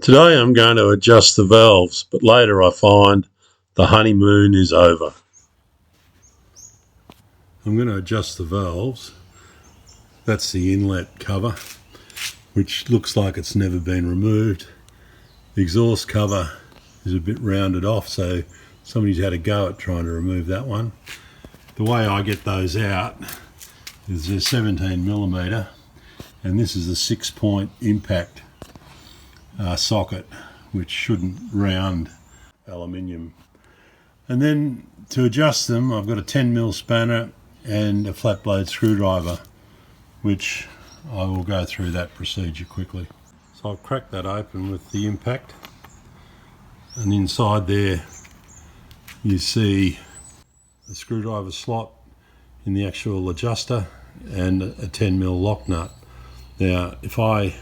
Today I'm going to adjust the valves, but later I find the honeymoon is over. I'm going to adjust the valves. That's the inlet cover, which looks like it's never been removed. The exhaust cover is a bit rounded off, so somebody's had a go at trying to remove that one. The way I get those out is a 17mm, and this is a 6-point impact socket, which shouldn't round aluminium. And then to adjust them, I've got a 10mm spanner and a flat blade screwdriver, which I will go through that procedure quickly. So I'll crack that open with the impact, and inside there you see a screwdriver slot in the actual adjuster and a 10mm lock nut. Now if I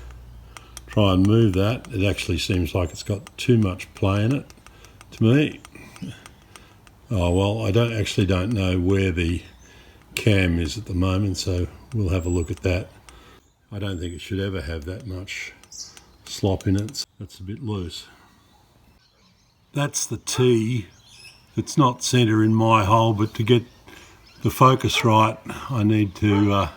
try and move that, it actually seems like it's got too much play in it to me. Oh well, I don't know where the cam is at the moment, so we'll have a look at that. I don't think it should ever have that much slop in it. That's a bit loose. That's the T. It's not centre in my hole, but to get the focus right, I need to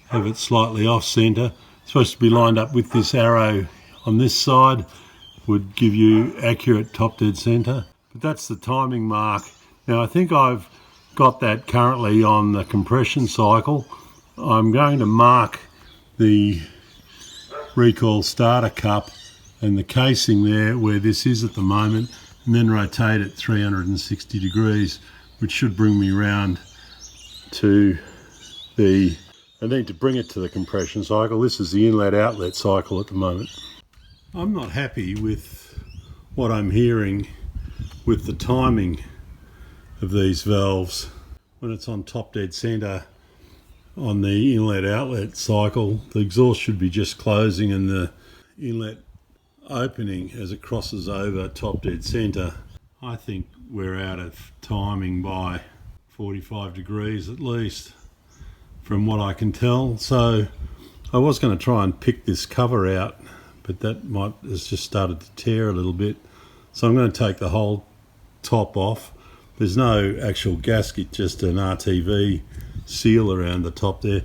have it slightly off centre. It's supposed to be lined up with this arrow on this side, would give you accurate top dead centre. But that's the timing mark. Now I think I've got that currently on the compression cycle. I'm going to mark the recoil starter cup and the casing there where this is at the moment, and then rotate it 360 degrees, which should bring me round to the, I need to bring it to the compression cycle. This is the inlet outlet cycle at the moment. I'm not happy with what I'm hearing with the timing of these valves. When it's on top dead centre on the inlet outlet cycle, the exhaust should be just closing and the inlet opening as it crosses over top dead centre. I think we're out of timing by 45 degrees at least, from what I can tell. So I was going to try and pick this cover out, but that has just started to tear a little bit. So I'm going to take the whole top off. There's no actual gasket, just an RTV seal around the top there.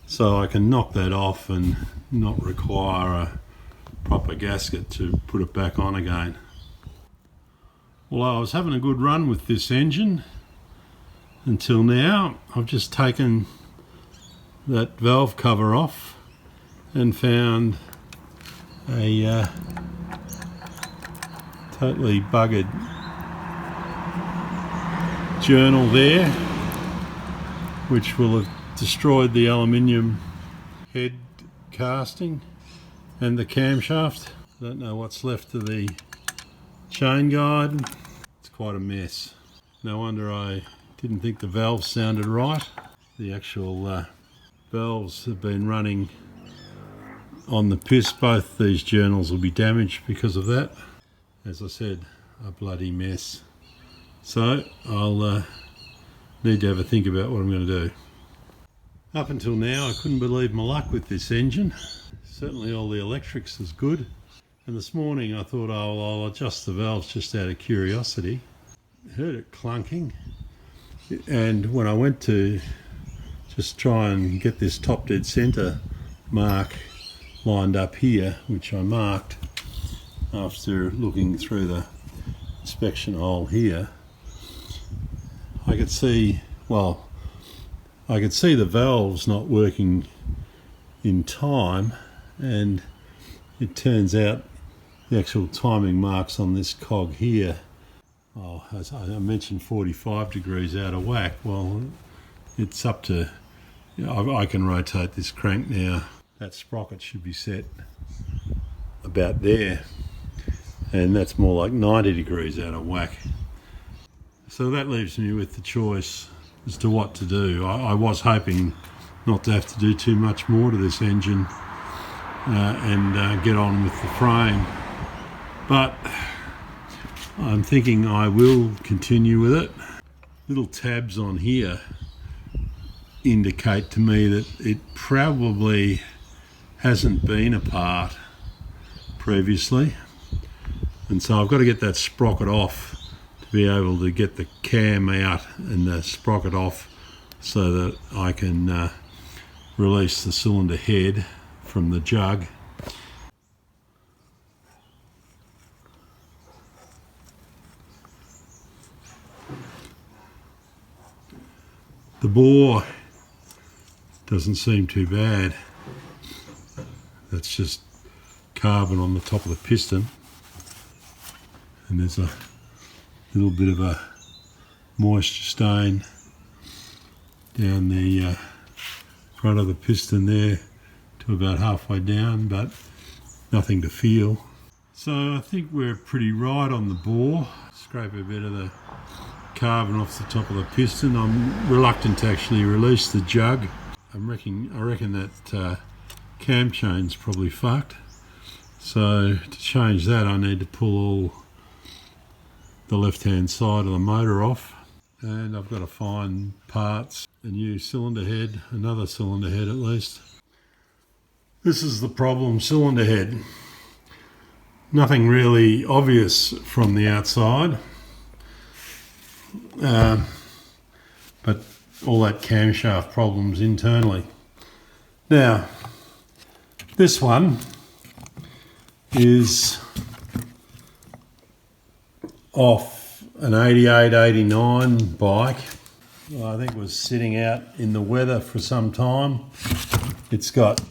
So I can knock that off and not require a proper gasket to put it back on again. Well, I was having a good run with this engine until now. I've just taken that valve cover off and found a totally buggered journal there, which will have destroyed the aluminium head casting and the camshaft. I don't know what's left of the chain guide. It's quite a mess. No wonder I didn't think the valves sounded right. The actual valves have been running on the piss. Both these journals will be damaged because of that. As I said, a bloody mess. So I'll need to have a think about what I'm going to do. Up until now I couldn't believe my luck with this engine. Certainly all the electrics is good. And this morning I thought, oh, well, I'll adjust the valves just out of curiosity. Heard it clunking. And when I went to just try and get this top dead centre mark lined up here, which I marked after looking through the inspection hole here, I could see, well, I could see the valves not working in time, and it turns out the actual timing marks on this cog here, oh, as I mentioned 45 degrees out of whack. Well, it's up to, I can rotate this crank now. That sprocket should be set about there, and that's more like 90 degrees out of whack. So that leaves me with the choice as to what to do. I was hoping not to have to do too much more to this engine and get on with the frame, but I'm thinking I will continue with it. Little tabs on here indicate to me that it probably hasn't been apart previously. And so I've got to get that sprocket off to be able to get the cam out and the sprocket off so that I can release the cylinder head from the jug. The bore doesn't seem too bad. That's just carbon on the top of the piston, and there's a little bit of a moisture stain down the front of the piston there to about halfway down, but nothing to feel. So I think we're pretty right on the bore. Scrape a bit of the carbon off the top of the piston. I'm reluctant to actually release the jug. I reckon that cam chain's probably fucked. So to change that, I need to pull all the left-hand side of the motor off, and I've got to find parts, a new cylinder head, another cylinder head at least. This is the problem cylinder head. Nothing really obvious from the outside, but all that camshaft problems internally. Now, this one is off an 88, 89 bike. I think it was sitting out in the weather for some time. It's got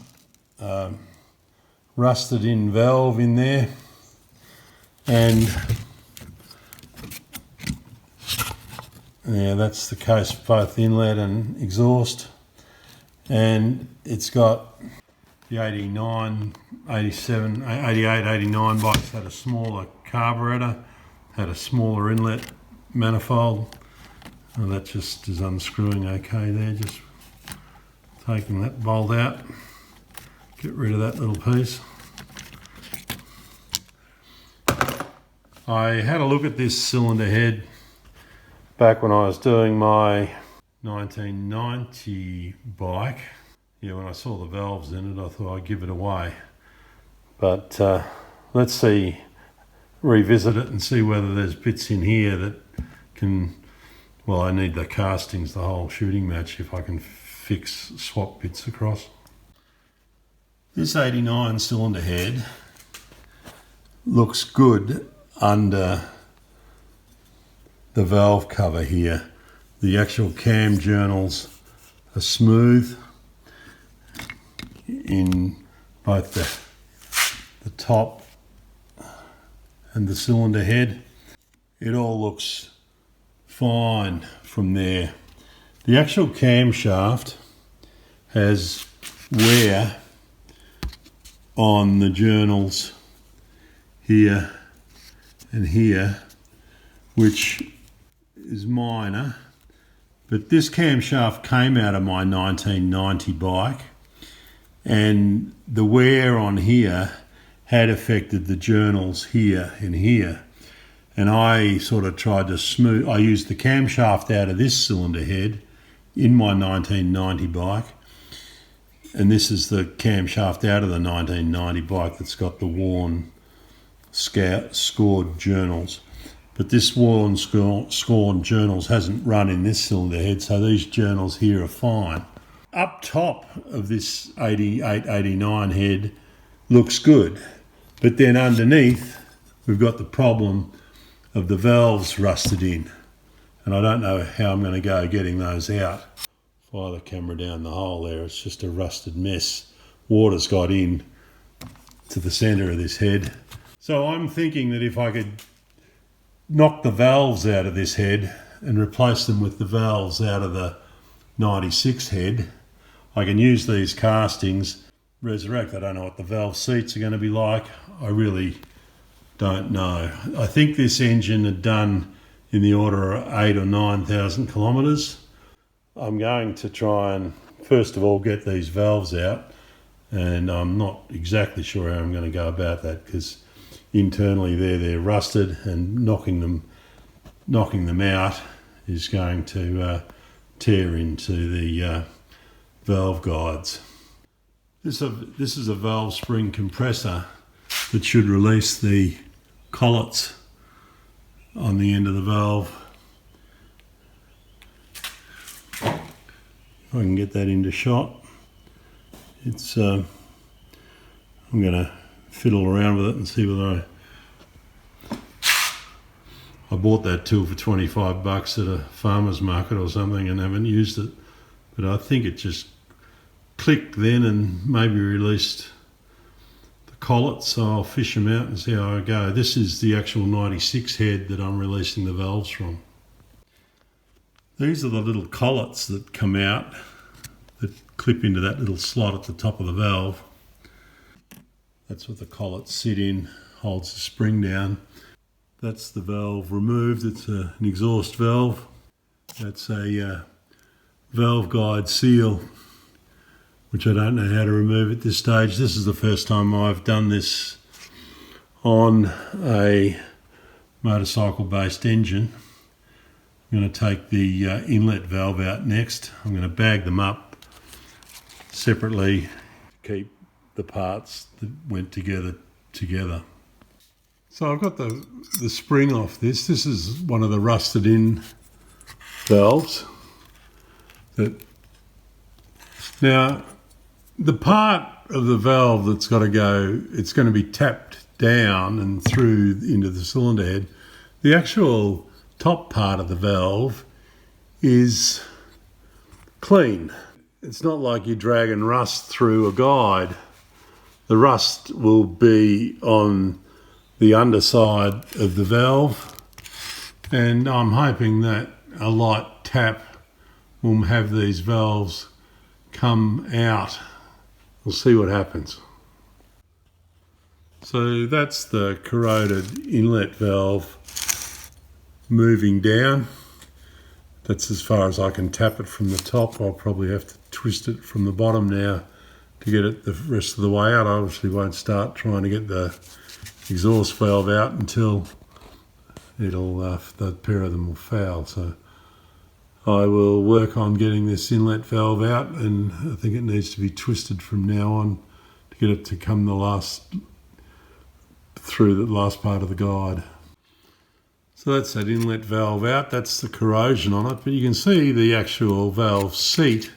rusted in valve in there, and yeah, that's the case for both inlet and exhaust. And it's got the 89, 87, 88, 89 bikes had a smaller carburetor, had a smaller inlet manifold. Well, that just is unscrewing okay there, just taking that bolt out, get rid of that little piece. I had a look at this cylinder head back when I was doing my 1990 bike. Yeah, when I saw the valves in it, I thought I'd give it away. But let's revisit it and see whether there's bits in here that can, well, I need the castings, the whole shooting match, if I can swap bits across. This 89 cylinder head looks good under the valve cover here. The actual cam journals are smooth in both the top and the cylinder head. It all looks fine from there. The actual camshaft has wear on the journals here and here, which is minor, but this camshaft came out of my 1990 bike, and the wear on here had affected the journals here and here, and I sort of tried to I used the camshaft out of this cylinder head in my 1990 bike, and this is the camshaft out of the 1990 bike that's got the worn scored journals. But this worn scored journals hasn't run in this cylinder head, so these journals here are fine. Up top of this 88, 89 head looks good, but then underneath we've got the problem of the valves rusted in, and I don't know how I'm going to go getting those out. Fire the camera down the hole there, it's just a rusted mess. Water's got in to the centre of this head. So I'm thinking that if I could knock the valves out of this head and replace them with the valves out of the 96 head, I can use these castings, resurrect. I don't know what the valve seats are going to be like. I really don't know. I think this engine had done in the order of 8,000 or 9,000 kilometres. I'm going to try and first of all get these valves out, and I'm not exactly sure how I'm going to go about that, because internally they're rusted, and knocking them out is going to tear into the valve guides. This is a valve spring compressor that should release the collets on the end of the valve. If I can get that into shot. It's I'm going to fiddle around with it and see whether I bought that tool for 25 bucks at a farmer's market or something and haven't used it, but I think it just clicked then and maybe released the collets, so I'll fish them out and see how I go. This is the actual 96 head that I'm releasing the valves from. These are the little collets that come out that clip into that little slot at the top of the valve. That's what the collets sit in, holds the spring down. That's the valve removed. It's an exhaust valve. That's a valve guide seal, which I don't know how to remove at this stage. This is the first time I've done this on a motorcycle-based engine. I'm going to take the inlet valve out next. I'm going to bag them up separately to keep the parts that went together. So I've got the spring off this. This is one of the rusted in valves. Now, the part of the valve that's got to go, it's going to be tapped down and through into the cylinder head. The actual top part of the valve is clean. It's not like you're dragging rust through a guide. The rust will be on the underside of the valve, and I'm hoping that a light tap will have these valves come out. We'll see what happens. So that's the corroded inlet valve moving down. That's as far as I can tap it from the top. I'll probably have to twist it from the bottom now to get it the rest of the way out. I obviously won't start trying to get the exhaust valve out until the pair of them will foul. So I will work on getting this inlet valve out, and I think it needs to be twisted from now on to get it to come through the last part of the guide. So that's that inlet valve out. That's the corrosion on it, but you can see the actual valve seat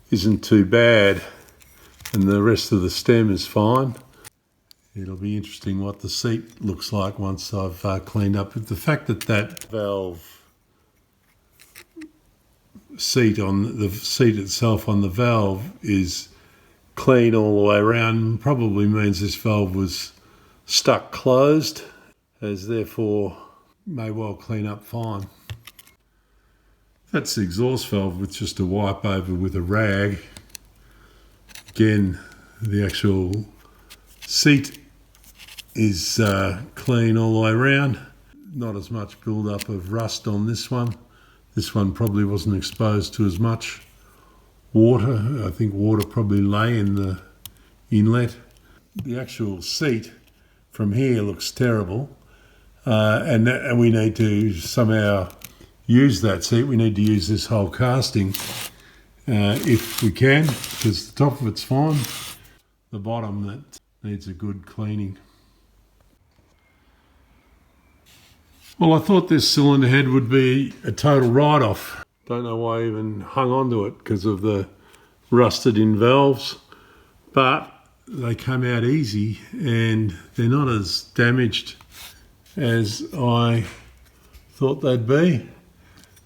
isn't too bad, and the rest of the stem is fine. It'll be interesting what the seat looks like once I've cleaned up. But the fact that that valve seat on the seat itself on the valve is clean all the way around probably means this valve was stuck closed, as therefore may well clean up fine. That's the exhaust valve with just a wipe over with a rag. Again, the actual seat is clean all the way around. Not as much build-up of rust on this one. This one probably wasn't exposed to as much water. I think water probably lay in the inlet. The actual seat from here looks terrible, and we need to somehow use that seat. We need to use this whole casting if we can, because the top of it's fine. The bottom that needs a good cleaning. Well, I thought this cylinder head would be a total write-off. Don't know why I even hung on to it because of the rusted in valves, but they came out easy and they're not as damaged as I thought they'd be.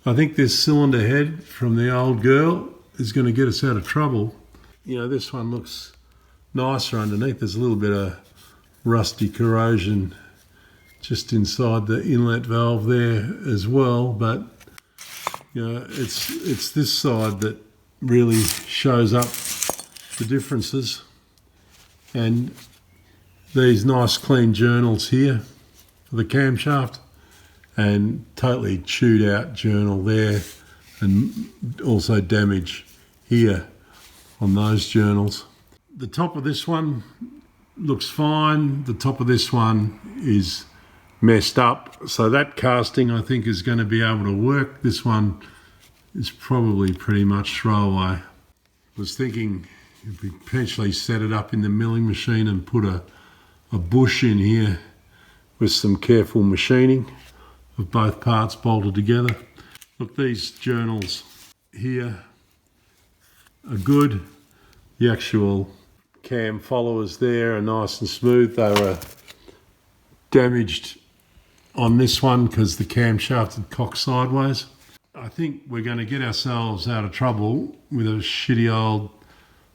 I think this cylinder head from the old girl is going to get us out of trouble. You know, this one looks nicer underneath. There's a little bit of rusty corrosion just inside the inlet valve there as well, but you know, it's this side that really shows up the differences. And these nice clean journals here for the camshaft, and totally chewed out journal there, and also damage here on those journals. The top of this one looks fine. The top of this one is messed up, so that casting I think is going to be able to work. This one is probably pretty much throwaway. I was thinking if we potentially set it up in the milling machine and put a bush in here with some careful machining of both parts bolted together. Look, these journals here are good. The actual cam followers there are nice and smooth. They were damaged on this one because the camshaft had cocked sideways. I think we're going to get ourselves out of trouble with a shitty old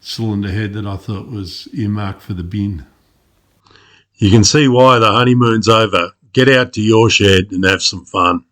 cylinder head that I thought was earmarked for the bin. You can see why the honeymoon's over. Get out to your shed and have some fun.